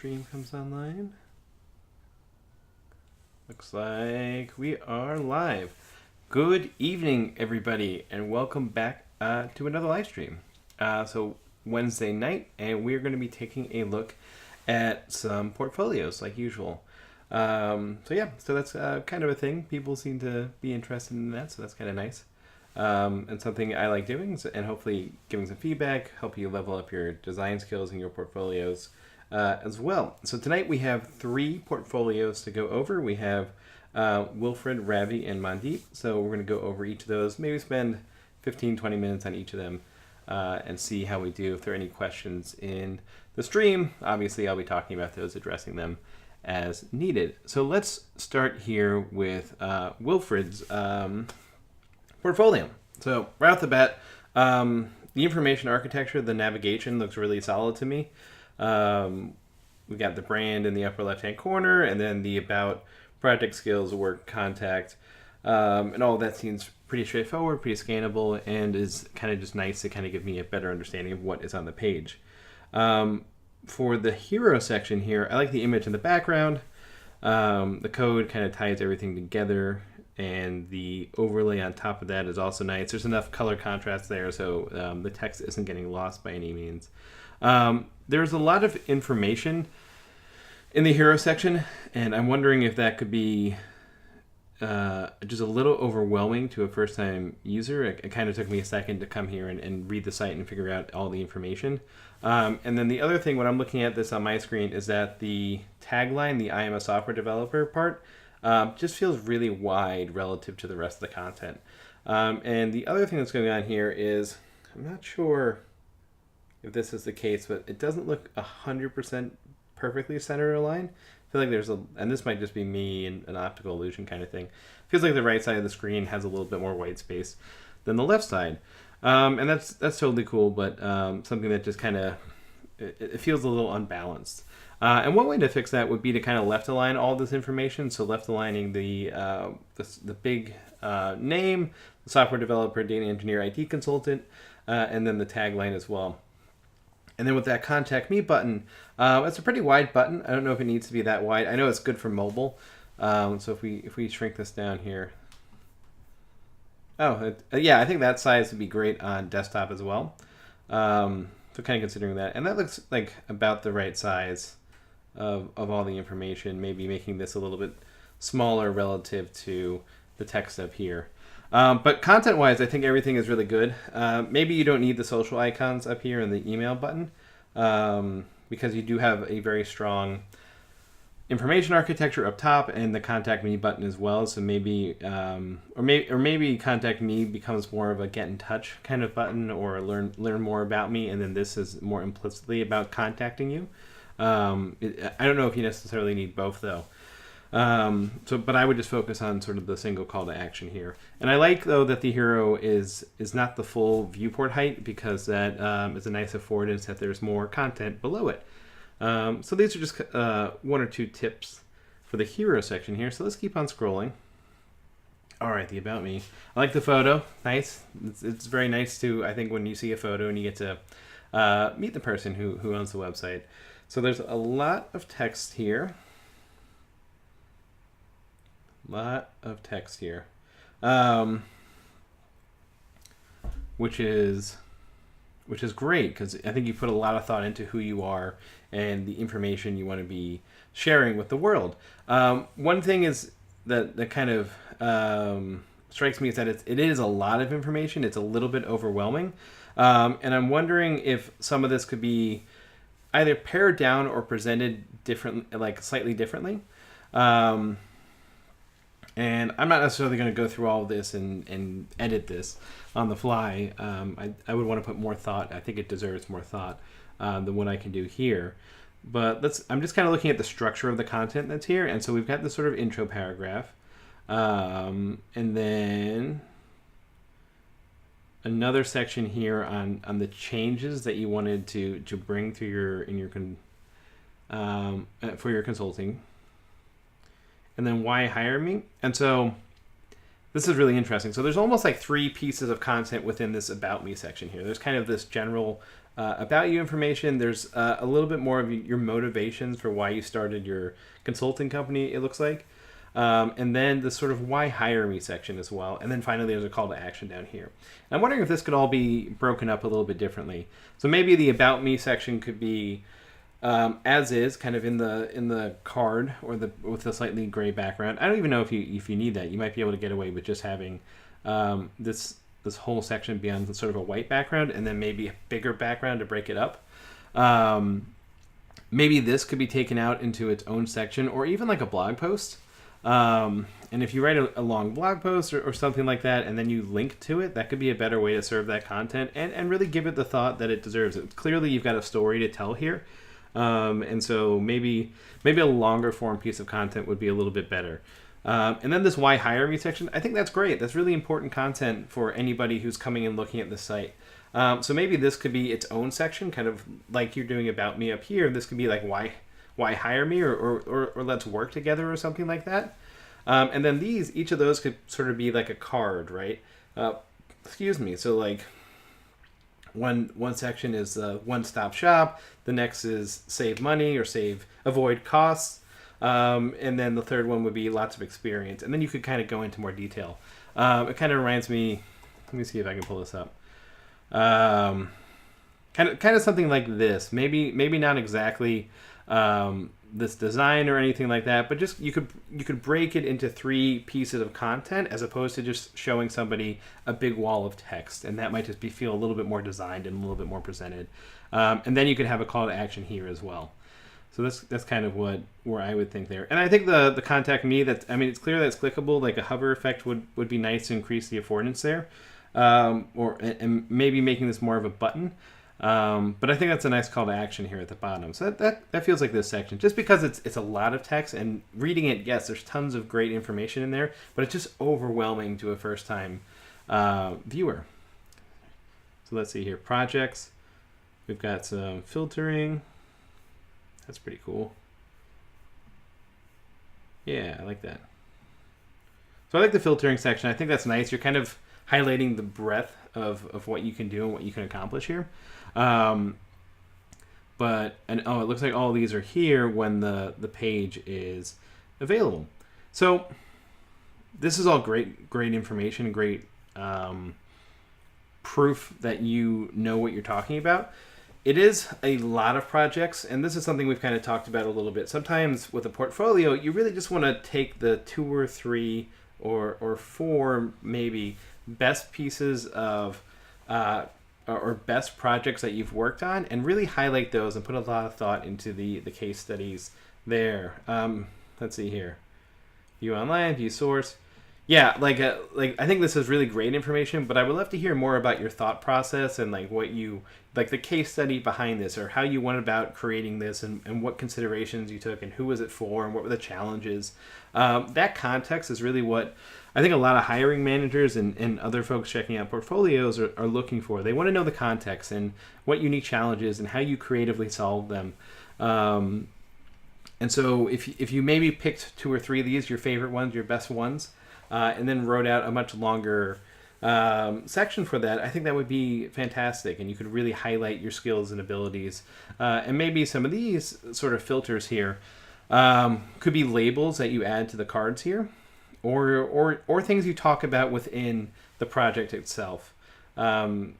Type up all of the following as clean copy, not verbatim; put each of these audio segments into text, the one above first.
stream comes online. Looks like we are live. Good evening, everybody, and welcome back to another live stream. So Wednesday night, and we're going to be taking a look at some portfolios like usual. So that's kind of a thing. People seem to be interested in that, so that's kind of nice. And something I like doing, and hopefully giving some feedback, help you level up your design skills in your portfolios as well. So tonight we have 3 portfolios to go over. We have Wilfred, Ravi, and Mandeep. So we're going to go over each of those, maybe spend 15-20 minutes on each of them and see how we do. If there are any questions in the stream, obviously I'll be talking about those, addressing them as needed. So let's start here with Wilfred's portfolio. So right off the bat, the information architecture, the navigation looks really solid to me. We got the brand in the upper left-hand corner, and then the about, project skills, work, contact, and all that seems pretty straightforward, pretty scannable, and is kind of just nice to kind of give me a better understanding of what is on the page. For the hero section here, I like the image in the background. The code kind of ties everything together, and the overlay on top of that is also nice. There's enough color contrast there, so the text isn't getting lost by any means. There's a lot of information in the hero section, and I'm wondering if that could be just a little overwhelming to a first-time user. It kind of took me a second to come here and read the site and figure out all the information. And then the other thing, when I'm looking at this on my screen, is that the tagline, the I am a software developer part, just feels really wide relative to the rest of the content. And the other thing that's going on here is, I'm not sure if this is the case, but it doesn't look 100% perfectly center aligned. I feel like there's and this might just be me and an optical illusion kind of thing. Feels like the right side of the screen has a little bit more white space than the left side. And that's totally cool, but something that just kind of, it feels a little unbalanced. And one way to fix that would be to kind of left align all this information. So left aligning the big name, the software developer, data engineer, IT consultant, and then the tagline as well. And then with that contact me button, it's a pretty wide button. I don't know if it needs to be that wide. I know it's good for mobile. So if we shrink this down here. Yeah, I think that size would be great on desktop as well. So kind of considering that. And that looks like about the right size of all the information, maybe making this a little bit smaller relative to the text up here. But content-wise, I think everything is really good. Maybe you don't need the social icons up here in the email button because you do have a very strong information architecture up top and the contact me button as well. So maybe, or maybe contact me becomes more of a get in touch kind of button, or learn more about me, and then this is more implicitly about contacting you. I don't know if you necessarily need both though. But I would just focus on sort of the single call to action here. And I like though that the hero is not the full viewport height, because that is a nice affordance that there's more content below it. So these are just 1 or 2 tips for the hero section here. So let's keep on scrolling. All right, the about me. I like the photo. Nice. It's very nice to, I think, when you see a photo and you get to meet the person who owns the website. So there's a lot of text here. Which is great, because I think you put a lot of thought into who you are and the information you want to be sharing with the world. One thing is that kind of strikes me is that it is a lot of information. It's a little bit overwhelming, and I'm wondering if some of this could be either pared down or presented slightly differently. And I'm not necessarily going to go through all of this and edit this on the fly. I would want to put more thought. I think it deserves more thought than what I can do here. But I'm just kind of looking at the structure of the content that's here. And so we've got this sort of intro paragraph. And then another section here on the changes that you wanted to bring through for your consulting. And then why hire me? And so this is really interesting. So there's almost like 3 pieces of content within this About Me section here. There's kind of this general about you information. There's a little bit more of your motivations for why you started your consulting company, it looks like. And then the sort of why hire me section as well. And then finally, there's a call to action down here. And I'm wondering if this could all be broken up a little bit differently. So maybe the About Me section could be as is, kind of in the card or with a slightly gray background. I don't even know if you need that. You might be able to get away with just having this whole section be on sort of a white background, and then maybe a bigger background to break it up. Maybe this could be taken out into its own section, or even like a blog post. And if you write a long blog post or something like that, and then you link to it, that could be a better way to serve that content and really give it the thought that it deserves. Clearly, you've got a story to tell here. And so maybe a longer form piece of content would be a little bit better. And then this why hire me section, I think that's great. That's really important content for anybody who's coming and looking at the site. So maybe this could be its own section, kind of like you're doing About Me up here. This could be like why hire me or let's work together or something like that. And then each of those could sort of be like a card, right? So like one section is one-stop shop. The next is save money or avoid costs. And then the third one would be lots of experience. And then you could kind of go into more detail. It kind of reminds me, let me see if I can pull this up. Kind of something like this. Maybe not exactly this design or anything like that, but just you could break it into 3 pieces of content as opposed to just showing somebody a big wall of text, and that might just feel a little bit more designed and a little bit more presented. And then you could have a call to action here as well. So that's kind of where I would think there. And I think the contact me, it's clear that it's clickable. Like a hover effect would be nice to increase the affordance there, and maybe making this more of a button. But I think that's a nice call to action here at the bottom. So that feels like this section, just because it's a lot of text, and reading it, yes, there's tons of great information in there, but it's just overwhelming to a first time viewer. So let's see here, projects. We've got some filtering. That's pretty cool. Yeah, I like that. So I like the filtering section. I think that's nice. You're kind of highlighting the breadth of what you can do and what you can accomplish here. It looks like all these are here when the page is available. So this is all great information, great proof that you know what you're talking about. It is a lot of projects, and this is something we've kind of talked about a little bit. Sometimes with a portfolio, you really just want to take the 2 or 3 or 4 maybe best pieces of or best projects that you've worked on, and really highlight those and put a lot of thought into the case studies there. Let's see here. View online, view source. Yeah, I think this is really great information, but I would love to hear more about your thought process and the case study behind this, or how you went about creating this, and what considerations you took, and who was it for, and what were the challenges. That context is really what I think a lot of hiring managers and other folks checking out portfolios are looking for. They want to know the context and what unique challenges and how you creatively solve them. And so if you maybe picked 2 or 3 of these, your favorite ones, your best ones, and then wrote out a much longer section for that, I think that would be fantastic, and you could really highlight your skills and abilities. And maybe some of these sort of filters here could be labels that you add to the cards here, or things you talk about within the project itself. And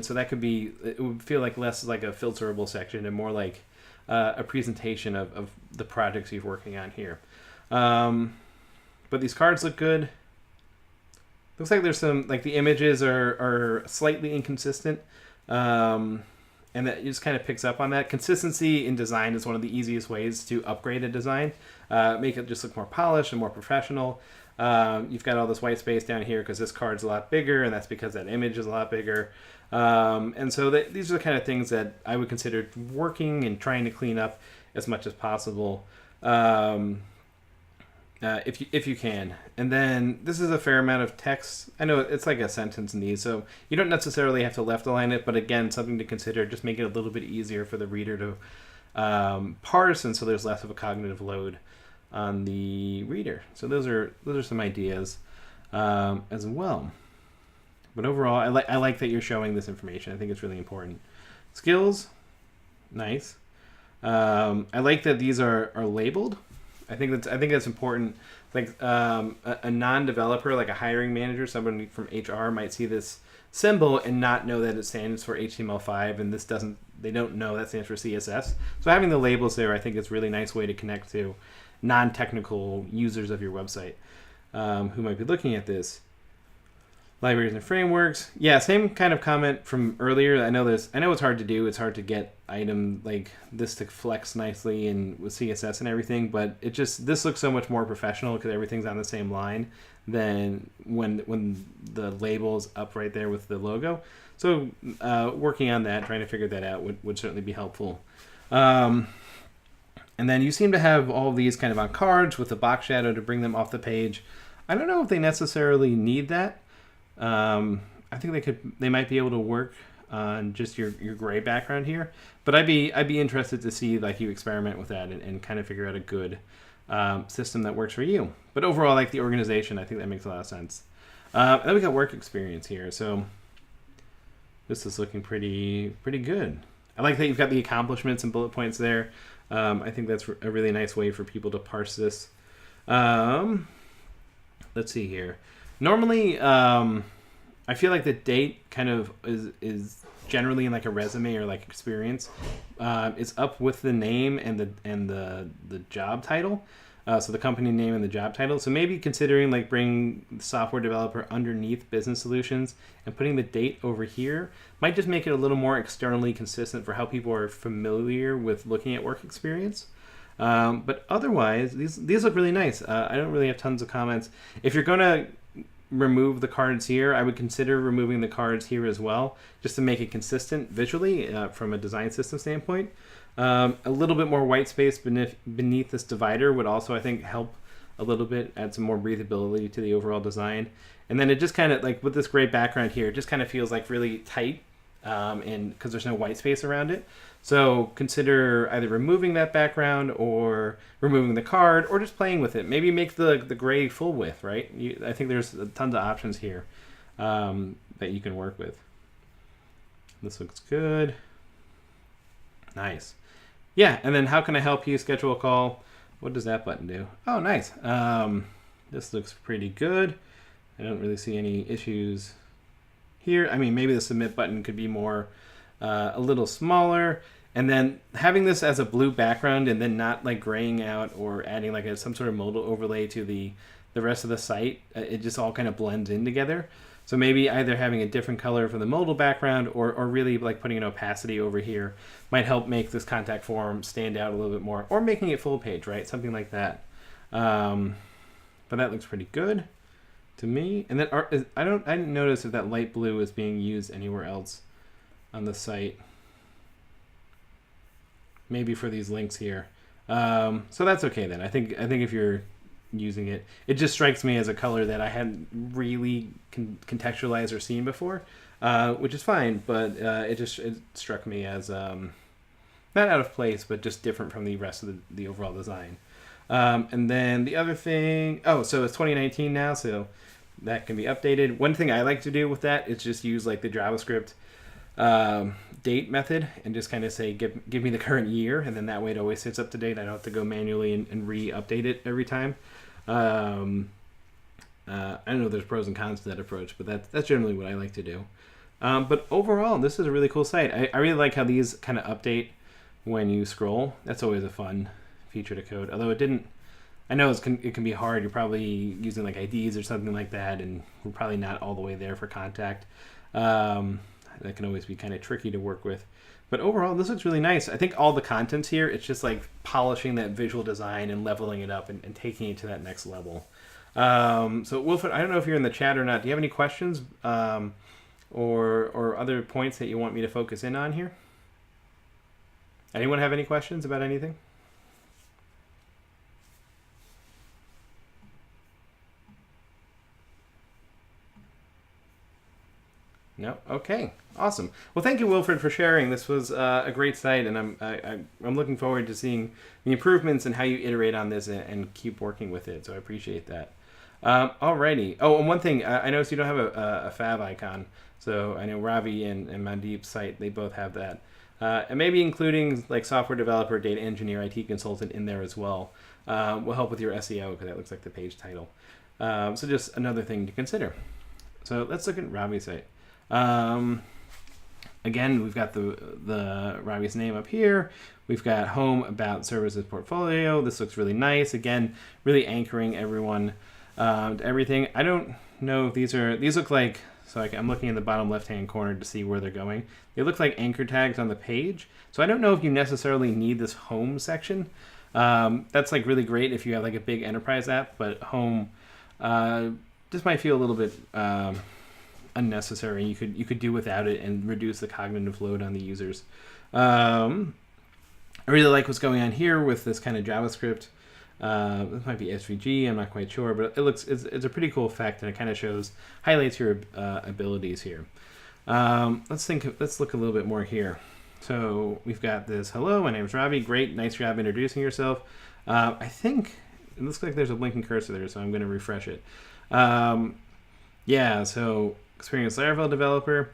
so that could be, it would feel like less like a filterable section and more like a presentation of the projects you're working on here. But these cards look good. Looks like there's some, like the images are slightly inconsistent. And that just kind of picks up on that. Consistency in design is one of the easiest ways to upgrade a design. Make it just look more polished and more professional. You've got all this white space down here because this card's a lot bigger, and that's because that image is a lot bigger. And so these are the kind of things that I would consider working and trying to clean up as much as possible. If you can. And then this is a fair amount of text. I know it's like a sentence in these, so you don't necessarily have to left align it, but again, something to consider. Just make it a little bit easier for the reader to parse, and so there's less of a cognitive load on the reader. So those are some ideas. as well. But overall, I like that you're showing this information. I think it's really important. Skills, nice. I like that these are labeled. I think that's important. Like a non-developer, like a hiring manager, someone from HR might see this symbol and not know that it stands for HTML5, and they don't know that stands for CSS. So having the labels there, I think is a really nice way to connect to non-technical users of your website who might be looking at this. Libraries and frameworks. Yeah, same kind of comment from earlier. I know it's hard to do. It's hard to get item like this to flex nicely and with CSS and everything, but this looks so much more professional because everything's on the same line than when the label's up right there with the logo. So working on that, trying to figure that out would certainly be helpful. And then you seem to have all of these kind of on cards with the box shadow to bring them off the page. I don't know if they necessarily need that. I think they might be able to work on just your gray background here, but I'd be interested to see like you experiment with that and kind of figure out a good system that works for you. But overall, like the organization, I think that makes a lot of sense. Then we got work experience here, so this is looking pretty good. I like that you've got the accomplishments and bullet points there. I think that's a really nice way for people to parse this. Let's see here. Normally, I feel like the date kind of is generally in like a resume or like experience. It's up with the name and the job title. So the company name and the job title. So maybe considering like bringing the software developer underneath business solutions and putting the date over here might just make it a little more externally consistent for how people are familiar with looking at work experience. But otherwise, these look really nice. I don't really have tons of comments. If you're going to remove the cards here, I would consider removing the cards here as well, just to make it consistent visually from a design system standpoint. A little bit more white space beneath this divider would also, I think, help a little bit, add some more breathability to the overall design. And then it just kind of, like with this gray background here, it just kind of feels like really tight and because there's no white space around it. So consider either removing that background or removing the card or just playing with it. Maybe make the gray full width, right? I think there's tons of options here that you can work with. This looks good. Nice. Yeah, and then how can I help you schedule a call? What does that button do? Oh, nice. This looks pretty good. I don't really see any issues here. I mean, maybe the submit button could be more a little smaller, and then having this as a blue background and then not like graying out or adding like some sort of modal overlay to the rest of the site, it just all kind of blends in together. So maybe either having a different color for the modal background or really like putting an opacity over here might help make this contact form stand out a little bit more, or making it full page, right? Something like that. But that looks pretty good to me. And then I didn't notice if that light blue is being used anywhere else on the site. Maybe for these links here. So that's okay then. I think if you're using it, it just strikes me as a color that I hadn't really contextualized or seen before, which is fine. But it struck me as not out of place, but just different from the rest of the overall design. And then the other thing, so it's 2019 now, so that can be updated. One thing I like to do with that is just use like the JavaScript date method and just kind of say give me the current year, and then that way it always sits up to date. I don't have to go manually and re-update it every time. I don't know if there's pros and cons to that approach, but that's generally what I like to do. But overall, this is a really cool site. I really like how these kind of update when you scroll. That's always a fun feature to code, although I know it can be hard. You're probably using like IDs or something like that, and we're probably not all the way there for contact. That can always be kind of tricky to work with. But overall, this looks really nice. I think all the contents here, it's just like polishing that visual design and leveling it up and taking it to that next level. So Wilfred, I don't know if you're in the chat or not. Do you have any questions or other points that you want me to focus in on here? Anyone have any questions about anything? No? Okay. Awesome. Well, thank you, Wilfred, for sharing. This was a great site, and I'm looking forward to seeing the improvements and how you iterate on this and keep working with it. So I appreciate that. Alrighty. Oh, and one thing, I noticed you don't have a fav icon. So I know Ravi and Mandeep's site, they both have that. And maybe including like software developer, data engineer, IT consultant in there as well will help with your SEO because that looks like the page title. So just another thing to consider. So let's look at Ravi's site. Again, we've got the Ravi's name up here. We've got home, about, services, portfolio. This looks really nice. Again, really anchoring everyone to everything. I don't know if these look like, so I'm looking in the bottom left-hand corner to see where they're going. They look like anchor tags on the page. So I don't know if you necessarily need this home section. That's like really great if you have like a big enterprise app, but home just might feel a little bit unnecessary. You could do without it and reduce the cognitive load on the users. I really like what's going on here with this kind of JavaScript. This might be SVG, I'm not quite sure, but it's a pretty cool effect, and it kind of highlights your abilities here. Let's look a little bit more here. So we've got this, hello, my name is Ravi, great, nice job introducing yourself. I think it looks like there's a blinking cursor there, so I'm going to refresh it. Yeah, so experienced Laravel developer.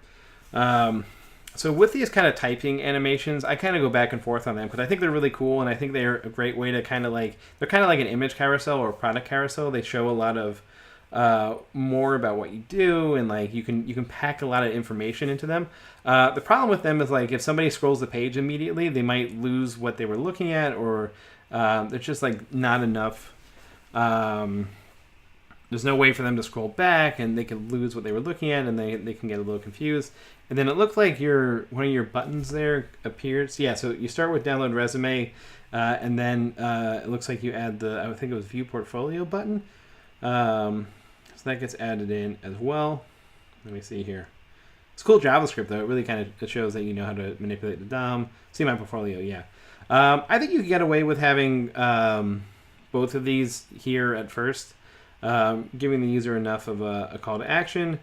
So with these kind of typing animations, I kind of go back and forth on them because I think they're really cool, and I think they're a great way to they're kind of like an image carousel or a product carousel. They show a lot of more about what you do, and like you can pack a lot of information into them. The problem with them is like if somebody scrolls the page immediately, they might lose what they were looking at, or there's just like not enough. There's no way for them to scroll back, and they could lose what they were looking at, and they can get a little confused. And then it looked like one of your buttons there appears. Yeah, so you start with download resume, and then it looks like you add I would think it was view portfolio button. So that gets added in as well. Let me see here. It's cool JavaScript though. It really kind of shows that you know how to manipulate the DOM. See my portfolio, yeah. I think you could get away with having both of these here at first. Giving the user enough of a call to action.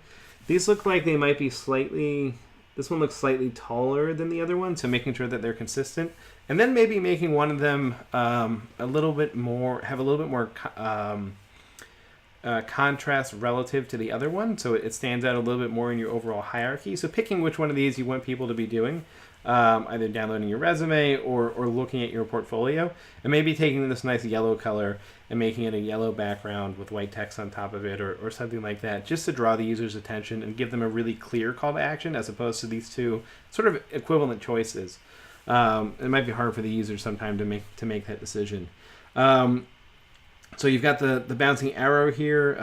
These look like they might be this one looks slightly taller than the other one, so making sure that they're consistent. And then maybe making one of them have a little bit more contrast relative to the other one, so it stands out a little bit more in your overall hierarchy. So picking which one of these you want people to be doing, either downloading your resume or looking at your portfolio, and maybe taking this nice yellow color and making it a yellow background with white text on top of it, or something like that, just to draw the user's attention and give them a really clear call to action, as opposed to these two sort of equivalent choices. It might be hard for the user sometime to make that decision. So you've got the bouncing arrow here,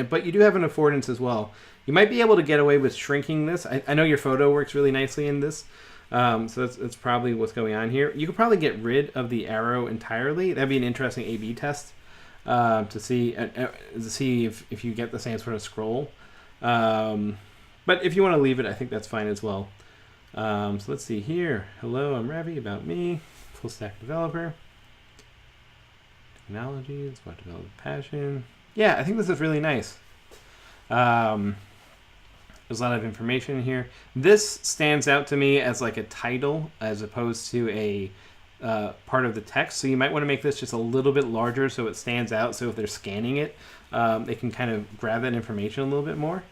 but you do have an affordance as well. You might be able to get away with shrinking this. I know your photo works really nicely in this, so that's probably what's going on here. You could probably get rid of the arrow entirely. That'd be an interesting A/B test to see if you get the same sort of scroll. But if you want to leave it, I think that's fine as well. So let's see here. Hello, I'm Ravi, about me, full stack developer. Technologies, what development passion. Yeah, I think this is really nice. There's a lot of information here. This stands out to me as like a title as opposed to a part of the text. So you might want to make this just a little bit larger so it stands out. So if they're scanning it, they can kind of grab that information a little bit more.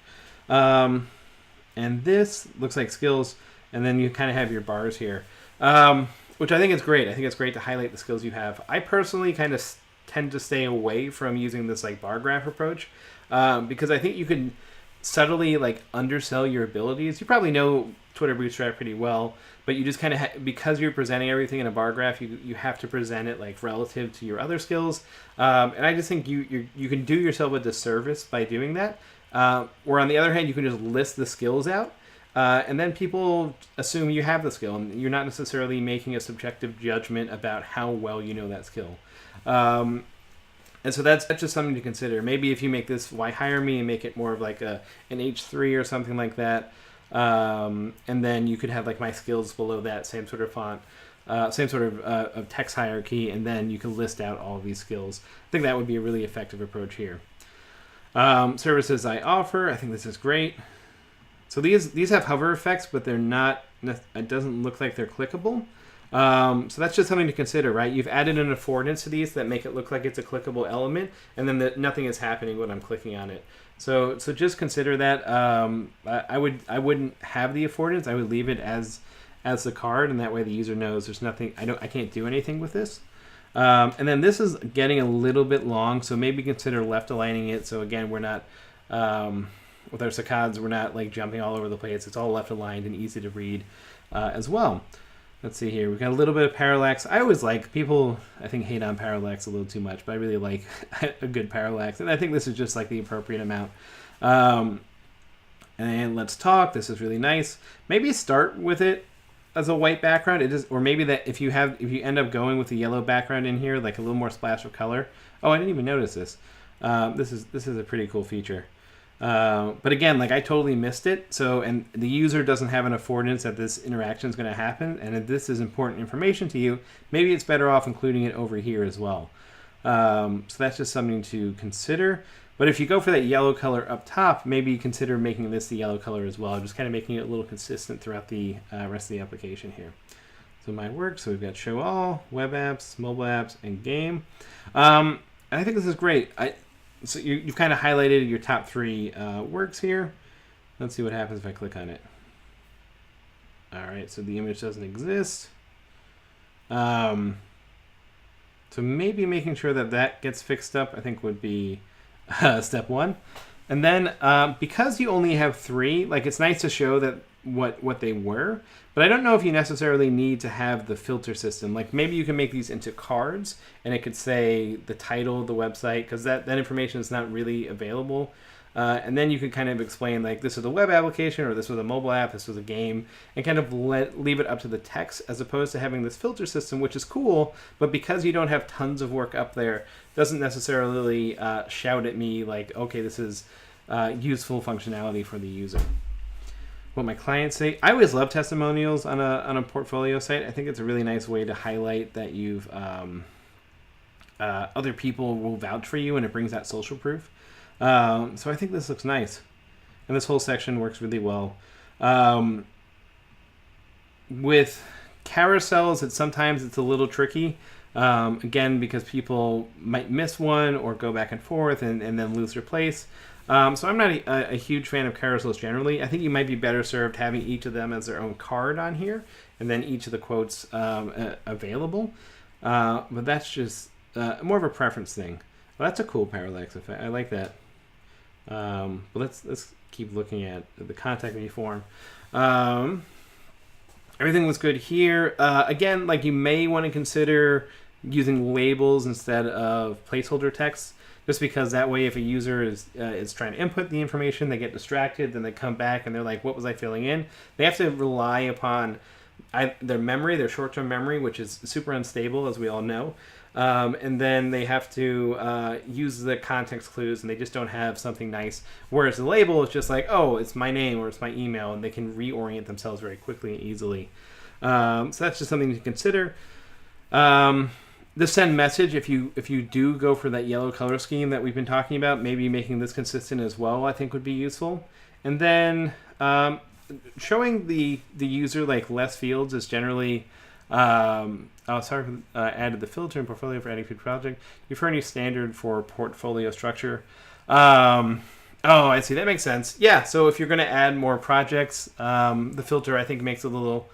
And this looks like skills. And then you kind of have your bars here, which I think is great. I think it's great to highlight the skills you have. I personally kind of tend to stay away from using this like bar graph approach because I think you can subtly like undersell your abilities. You probably know Twitter Bootstrap pretty well, but you just kind of because you're presenting everything in a bar graph, you have to present it like relative to your other skills. And I just think you can do yourself a disservice by doing that. Or on the other hand, you can just list the skills out. And then people assume you have the skill, and you're not necessarily making a subjective judgment about how well you know that skill. And so that's just something to consider. Maybe if you make this "Why hire me" and make it more of like an H3 or something like that, and then you could have like my skills below that same sort of font, same sort of text hierarchy, and then you can list out all of these skills. I think that would be a really effective approach here. Services I offer. I think this is great. So these have hover effects, but they're not. It doesn't look like they're clickable. So that's just something to consider, right? You've added an affordance to these that make it look like it's a clickable element, and then nothing is happening when I'm clicking on it. So just consider that. I wouldn't have the affordance. I would leave it as the card, and that way the user knows there's nothing. I can't do anything with this. And then this is getting a little bit long, so maybe consider left aligning it. So again, we're not with our saccades, we're not like jumping all over the place. It's all left aligned and easy to read as well. Let's see here. We've got a little bit of parallax. I always like, people, I think, hate on parallax a little too much, but I really like a good parallax. And I think this is just like the appropriate amount. And let's talk. This is really nice. Maybe start with it as a white background. It is, or maybe that if you end up going with a yellow background in here, like a little more splash of color. Oh, I didn't even notice this. This is a pretty cool feature. But again, like I totally missed it. So, and the user doesn't have an affordance that this interaction is going to happen. And if this is important information to you, maybe it's better off including it over here as well. So that's just something to consider. But if you go for that yellow color up top, maybe consider making this the yellow color as well. Just kind of making it a little consistent throughout the rest of the application here. So my work, so we've got show all, web apps, mobile apps, and game. And I think this is great. So you've kind of highlighted your top 3 works here. Let's see what happens if I click on it. All right, so the image doesn't exist. So maybe making sure that gets fixed up, I think would be step 1. And then because you only have 3, like it's nice to show that what they were, but I don't know if you necessarily need to have the filter system. Like maybe you can make these into cards and it could say the title of the website, because that information is not really available. And then you could kind of explain like this is a web application, or this was a mobile app, this was a game, and kind of leave it up to the text, as opposed to having this filter system, which is cool, but because you don't have tons of work up there, doesn't necessarily shout at me like, okay, this is useful functionality for the user. What my clients say. I always love testimonials on a portfolio site. I think it's a really nice way to highlight that you've other people will vouch for you, and it brings that social proof. So I think this looks nice, and this whole section works really well. With carousels, sometimes it's a little tricky. Again, because people might miss one or go back and forth and then lose their place. So I'm not a huge fan of carousels generally. I think you might be better served having each of them as their own card on here, and then each of the quotes available. But that's just more of a preference thing. Well, that's a cool parallax effect. I like that. But let's keep looking at the contact me form. Everything was good here. Again, like you may want to consider using labels instead of placeholder text. Just because that way, if a user is trying to input the information, they get distracted, then they come back and they're like, what was I filling in? They have to rely upon their memory, their short-term memory, which is super unstable, as we all know. And then they have to use the context clues, and they just don't have something nice. Whereas the label is just like, oh, it's my name or it's my email, and they can reorient themselves very quickly and easily. So that's just something to consider. The send message, if you do go for that yellow color scheme that we've been talking about, maybe making this consistent as well, I think would be useful. And then showing the user like less fields is generally added the filter and portfolio for adding to project. You've heard any standard for portfolio structure. Oh, I see. That makes sense. Yeah. So if you're going to add more projects, the filter I think makes a little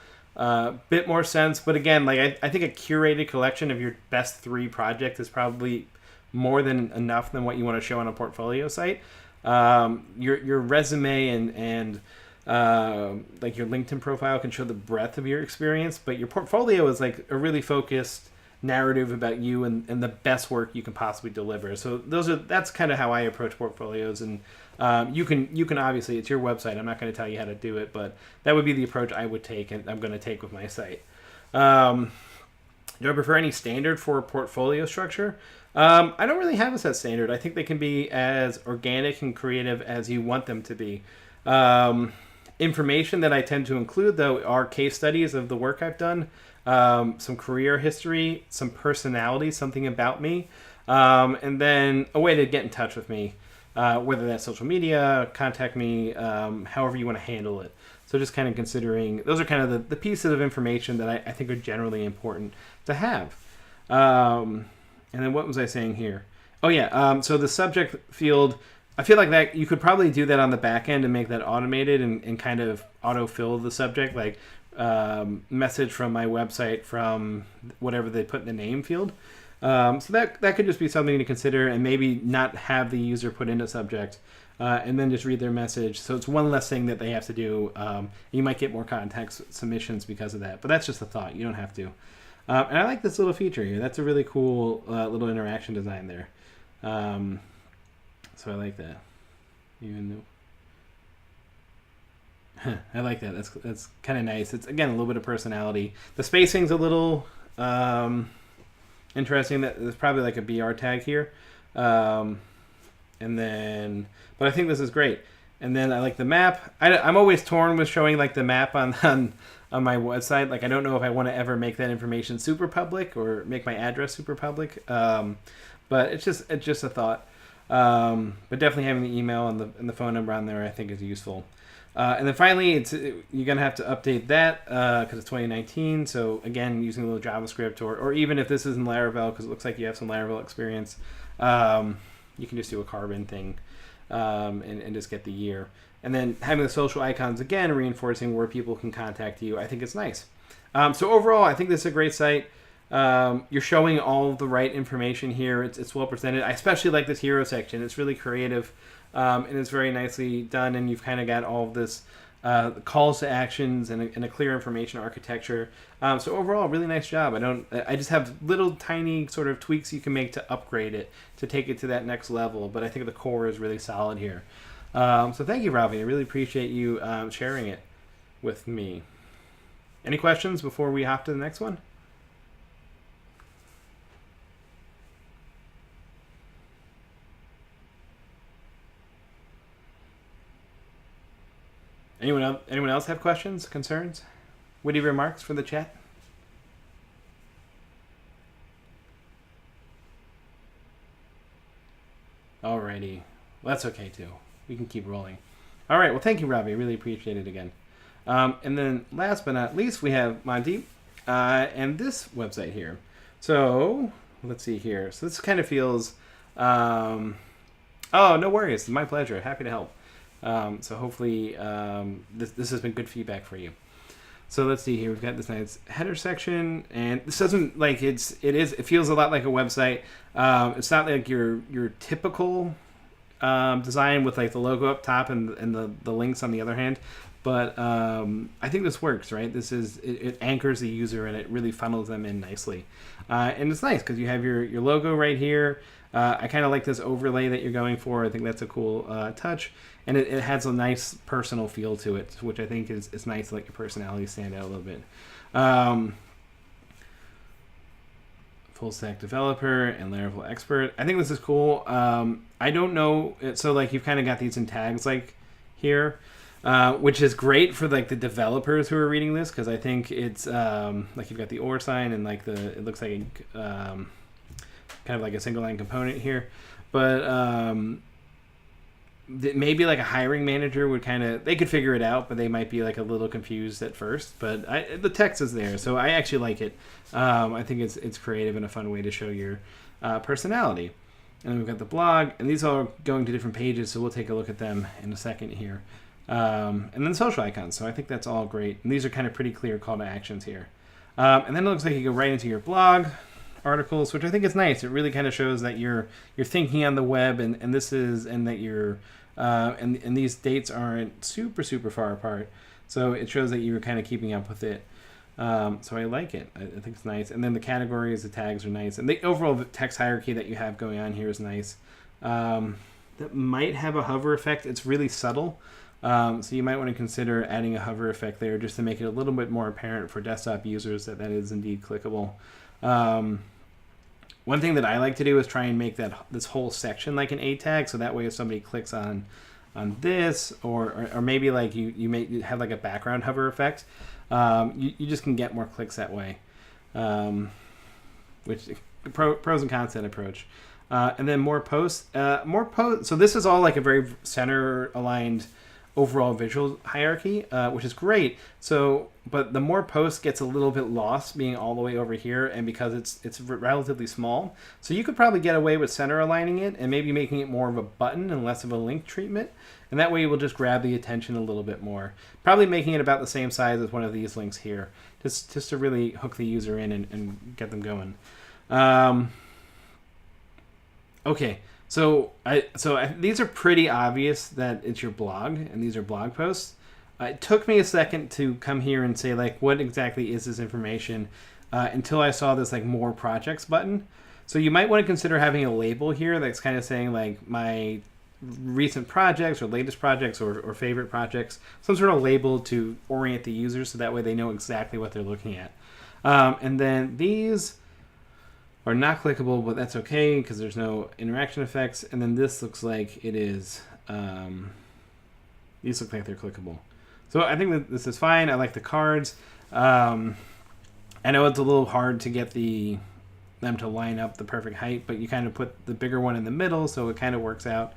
bit more sense. But again, like I think a curated collection of your best 3 projects is probably more than enough than what you want to show on a portfolio site. Your resume and like your LinkedIn profile can show the breadth of your experience, but your portfolio is like a really focused narrative about you and the best work you can possibly deliver. So that's kind of how I approach portfolios. And you can obviously, it's your website. I'm not going to tell you how to do it, but that would be the approach I would take, and I'm going to take with my site. Do I prefer any standard for portfolio structure? I don't really have a set standard. I think they can be as organic and creative as you want them to be. Information that I tend to include, though, are case studies of the work I've done, some career history, some personality, something about me, and then a way to get in touch with me. whether that's social media, contact me, however you want to handle it. So just kind of considering, those are kind of the pieces of information that I think are generally important to have. And then what was I saying here? Oh yeah, so the subject field, I feel like that you could probably do that on the back end and make that automated and kind of autofill the subject, like message from my website from whatever they put in the name field. So that could just be something to consider, and maybe not have the user put in a subject and then just read their message. So it's one less thing that they have to do. You might get more contact submissions because of that, but that's just a thought. You don't have to. And I like this little feature here. That's a really cool little interaction design there. So I like that. Even though I like that. That's kind of nice. It's, again, a little bit of personality. The spacing's a little interesting. That there's probably like a BR tag here. And then, but I think this is great. And then I like the map. I'm always torn with showing like the map on my website. Like, I don't know if I want to ever make that information super public or make my address super public. But it's just a thought. But definitely having the email and the phone number on there, I think, is useful. And then finally, you're gonna have to update that because it's 2019. So again, using a little JavaScript, or even if this is in Laravel, because it looks like you have some Laravel experience, you can just do a Carbon thing and just get the year. And then having the social icons, again, reinforcing where people can contact you. I think it's nice. So overall, I think this is a great site. You're showing all the right information here. It's well presented. I especially like this hero section. It's really creative, and it's very nicely done. And you've kind of got all of this calls to actions and a clear information architecture. So overall, really nice job. I just have little tiny sort of tweaks you can make to upgrade it, to take it to that next level. But I think the core is really solid here. So thank you, Ravi. I really appreciate you sharing it with me. Any questions before we hop to the next one? Anyone else have questions, concerns, witty remarks for the chat? Alrighty. Well, that's okay too. We can keep rolling. All right. Well, thank you, Ravi. Really appreciate it again. And then last but not least, we have Mandeep and this website here. So let's see here. So this kind of feels... oh, no worries. It's my pleasure. Happy to help. So hopefully this has been good feedback for you. So let's see here. We've got this nice header section, and this doesn't like it feels a lot like a website. It's not like your typical design with like the logo up top and the links on the other hand. But I think this works, right? It anchors the user and it really funnels them in nicely. And it's nice because you have your logo right here. I kind of like this overlay that you're going for. I think that's a cool touch. And it has a nice personal feel to it, which I think is nice to let your personality stand out a little bit. Full stack developer and Laravel expert. I think this is cool. I don't know. So like you've kind of got these in tags like here, which is great for like the developers who are reading this, because I think it's like you've got the or sign and like it looks like kind of like a single line component here, but maybe like a hiring manager would they could figure it out, but they might be like a little confused at first. But the text is there, so I actually like it. I think it's creative and a fun way to show your personality. And then we've got the blog, and these are going to different pages, so we'll take a look at them in a second here. And then social icons, so I think that's all great. And these are kind of pretty clear call to actions here. And then it looks like you go right into your blog articles, which I think is nice. It really kind of shows that you're thinking on the web, and that you're and these dates aren't super far apart. So it shows that you're kind of keeping up with it. So I like it. I think it's nice. And then the categories, the tags are nice, and the overall text hierarchy that you have going on here is nice. That might have a hover effect. It's really subtle. So you might want to consider adding a hover effect there just to make it a little bit more apparent for desktop users that is indeed clickable. One thing that I like to do is try and make this whole section like an A tag, so that way if somebody clicks on this, or maybe like you may have like a background hover effect, you just can get more clicks that way. Which pros and cons to that approach. And then more posts. So this is all like a very center aligned overall visual hierarchy, which is great. So, but the more posts gets a little bit lost being all the way over here, and because it's relatively small. So you could probably get away with center aligning it and maybe making it more of a button and less of a link treatment. And that way you will just grab the attention a little bit more. Probably making it about the same size as one of these links here, just to really hook the user in and get them going. Okay, so these are pretty obvious that it's your blog, and these are blog posts. It took me a second to come here and say, like, what exactly is this information, until I saw this, like, more projects button. So you might want to consider having a label here that's kind of saying, like, my recent projects or latest projects or favorite projects, some sort of label to orient the users so that way they know exactly what they're looking at. And then these are not clickable, but that's okay because there's no interaction effects. And then this looks like it is, these look like they're clickable. So I think that this is fine. I like the cards. I know it's a little hard to get them to line up the perfect height, but you kind of put the bigger one in the middle, so it kind of works out.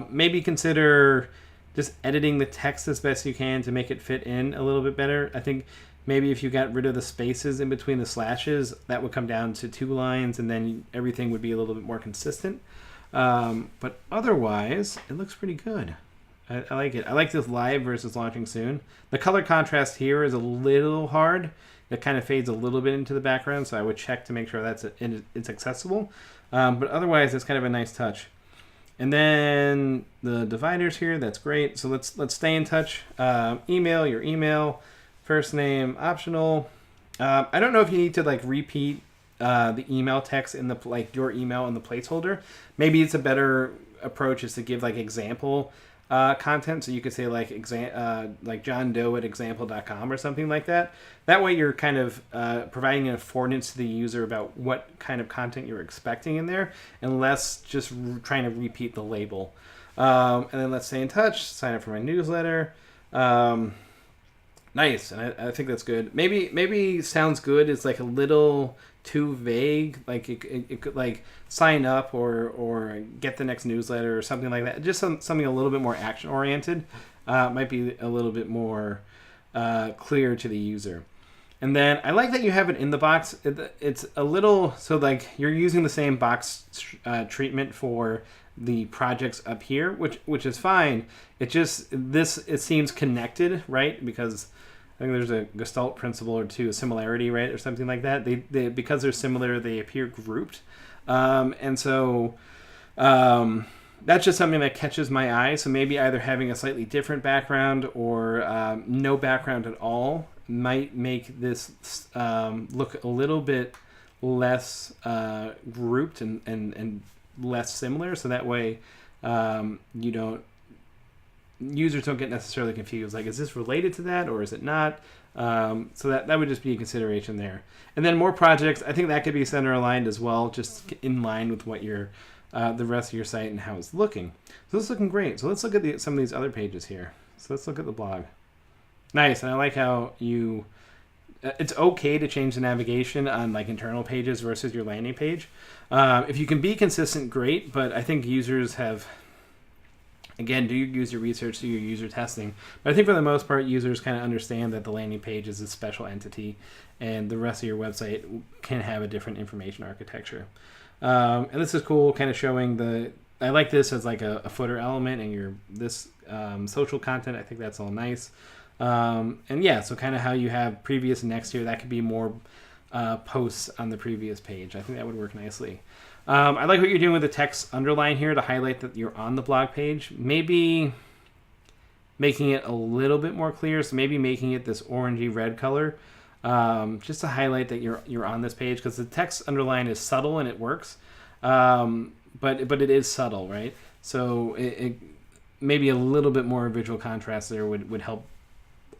Maybe consider just editing the text as best you can to make it fit in a little bit better. I think maybe if you got rid of the spaces in between the slashes, that would come down to 2 lines, and then everything would be a little bit more consistent. But otherwise, it looks pretty good. I like it. I like this live versus launching soon. The color contrast here is a little hard. It kind of fades a little bit into the background, so I would check to make sure it's accessible. But otherwise, it's kind of a nice touch. And then the dividers here, that's great. So let's stay in touch. Email, your email, first name, optional. I don't know if you need to like repeat the email text in the your email in the placeholder. Maybe it's a better approach is to give like example content, so you could say like John Doe at example.com or something like that. That way you're kind of providing an affordance to the user about what kind of content you're expecting in there, and less just trying to repeat the label. And then let's stay in touch, sign up for my newsletter. Nice, and I think that's good. Maybe sounds good is like a little too vague. Like it could like sign up or get the next newsletter or something like that. Just something a little bit more action oriented might be a little bit more clear to the user. And then I like that you have it in the box. It's a little so like you're using the same box treatment for the projects up here, which is fine. It seems connected, right? Because I think there's a Gestalt principle or two, a similarity, right, or something like that. They because they're similar, they appear grouped, and so that's just something that catches my eye. So maybe either having a slightly different background or no background at all might make this look a little bit less grouped and less similar. So that way users don't get necessarily confused. Like, is this related to that or is it not? So that would just be a consideration there. And then more projects. I think that could be center aligned as well, just in line with what your the rest of your site and how it's looking. So it's looking great. So let's look at some of these other pages here. So let's look at the blog. Nice, and I like how it's okay to change the navigation on like internal pages versus your landing page. If you can be consistent, great. But I think users have. Again, do your user research, do your user testing. But I think for the most part, users kind of understand that the landing page is a special entity and the rest of your website can have a different information architecture. And this is cool, kind of showing I like this as like a footer element and this social content. I think that's all nice. And yeah, so kind of how you have previous and next here, that could be more posts on the previous page. I think that would work nicely. I like what you're doing with the text underline here to highlight that you're on the blog page. Maybe making it a little bit more clear. So maybe making it this orangey red color, just to highlight that you're on this page, because the text underline is subtle and it works, but it is subtle, right? So it maybe a little bit more visual contrast there would help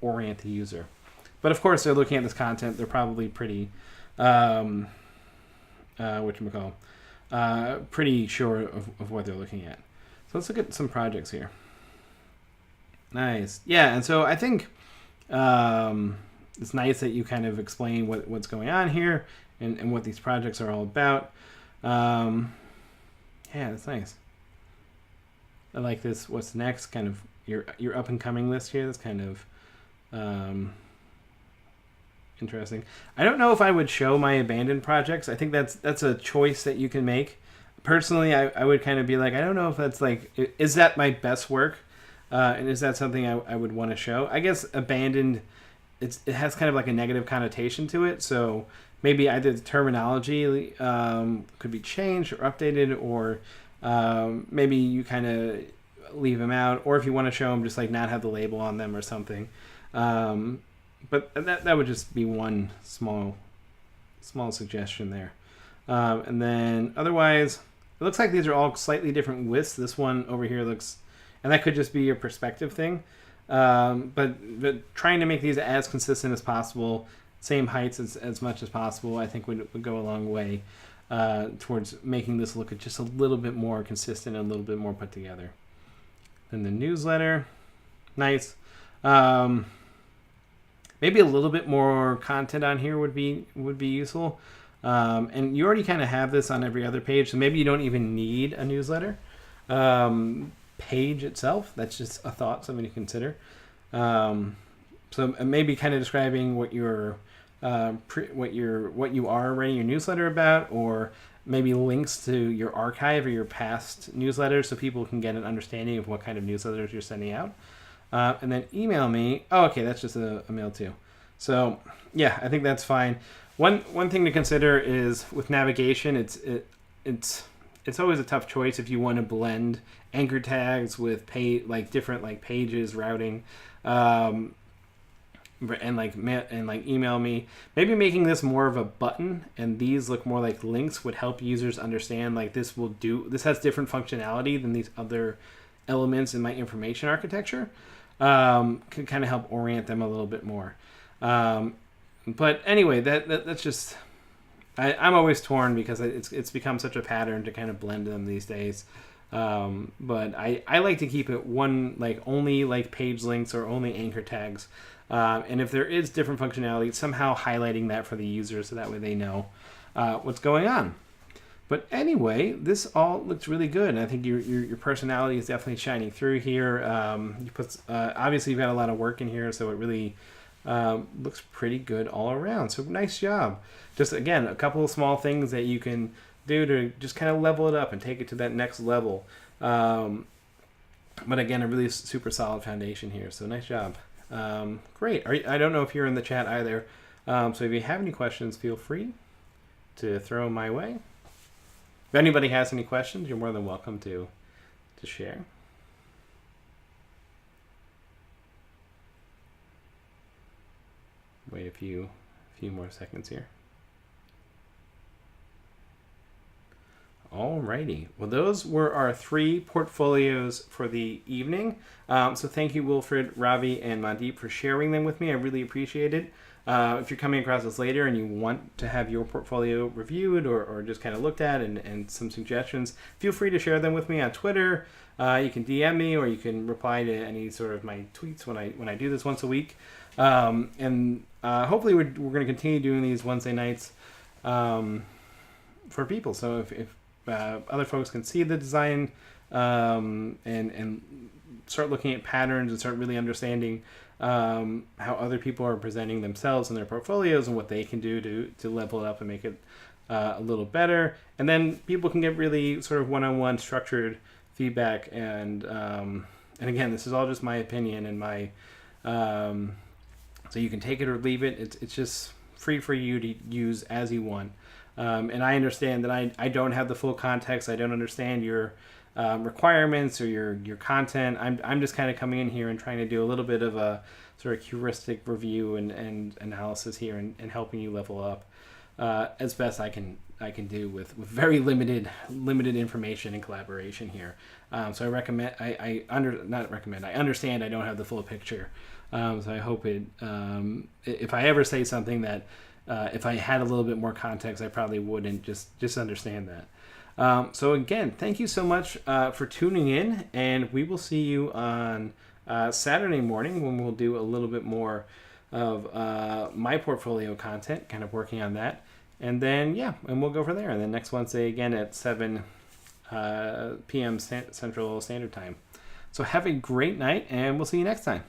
orient the user. But of course, they're looking at this content. They're probably pretty pretty sure of what they're looking at. So let's look at some projects here. Nice. Yeah, and so I think it's nice that you kind of explain what's going on here and what these projects are all about. Yeah, that's nice. I like this. What's next? Kind of your up and coming list here. That's kind of interesting. I don't know if I would show my abandoned projects. I think that's a choice that you can make. Personally, I would kind of be like, I don't know if that's like, is that my best work? And is that something I would want to show? I guess abandoned, it has kind of like a negative connotation to it. So maybe either the terminology could be changed or updated, or maybe you kind of leave them out, or if you want to show them, just like not have the label on them or something. But that would just be one small suggestion there. And then otherwise, it looks like these are all slightly different widths. This one over here looks, and that could just be your perspective thing. But trying to make these as consistent as possible, same heights as much as possible, I think would go a long way towards making this look just a little bit more consistent and a little bit more put together. Then the newsletter, nice. Maybe a little bit more content on here would be useful. And you already kind of have this on every other page, so maybe you don't even need a newsletter page itself. That's just a thought, something to consider. So maybe kind of describing what you are writing your newsletter about, or maybe links to your archive or your past newsletters, so people can get an understanding of what kind of newsletters you're sending out. And then email me. Oh, okay, that's just a mail too. So yeah, I think that's fine. One thing to consider is with navigation, it's always a tough choice if you want to blend anchor tags with different pages, routing, and email me. Maybe making this more of a button and these look more like links would help users understand this has different functionality than these other elements in my information architecture. Can kind of help orient them a little bit more. But anyway, that's just, I'm always torn because it's become such a pattern to kind of blend them these days. But I like to keep it one, only page links or only anchor tags. And if there is different functionality, somehow highlighting that for the user so that way they know what's going on. But anyway, this all looks really good, and I think your personality is definitely shining through here. Obviously, you've got a lot of work in here, so it really looks pretty good all around. So nice job. Just again, a couple of small things that you can do to just kind of level it up and take it to that next level. But again, a really super solid foundation here. So nice job. Great. I don't know if you're in the chat either. So if you have any questions, feel free to throw them my way. If anybody has any questions, you're more than welcome to share. Wait a few more seconds here. Alrighty. Well, those were our 3 portfolios for the evening. So thank you, Wilfred, Ravi, and Mandeep for sharing them with me. I really appreciate it. If you're coming across this later and you want to have your portfolio reviewed or just kind of looked at and some suggestions, feel free to share them with me on Twitter. You can DM me, or you can reply to any sort of my tweets when I do this once a week. And hopefully we're going to continue doing these Wednesday nights for people. So if other folks can see the design and start looking at patterns and start really understanding how other people are presenting themselves in their portfolios and what they can do to level it up and make it a little better. And then people can get really sort of one-on-one structured feedback. And again, this is all just my opinion and my so you can take it or leave it. It's just free for you to use as you want. And I understand that I don't have the full context. I don't understand your requirements or your content. I'm just kind of coming in here and trying to do a little bit of a sort of heuristic review and analysis here and helping you level up as best I can do with very limited information and collaboration here. So I recommend I understand I don't have the full picture. So I hope if I ever say something that if I had a little bit more context, I probably wouldn't just understand that. So again, thank you so much for tuning in, and we will see you on Saturday morning when we'll do a little bit more of my portfolio content, kind of working on that. And then, and we'll go from there. And then next Wednesday again at 7 p.m. Central Standard Time. So have a great night, and we'll see you next time.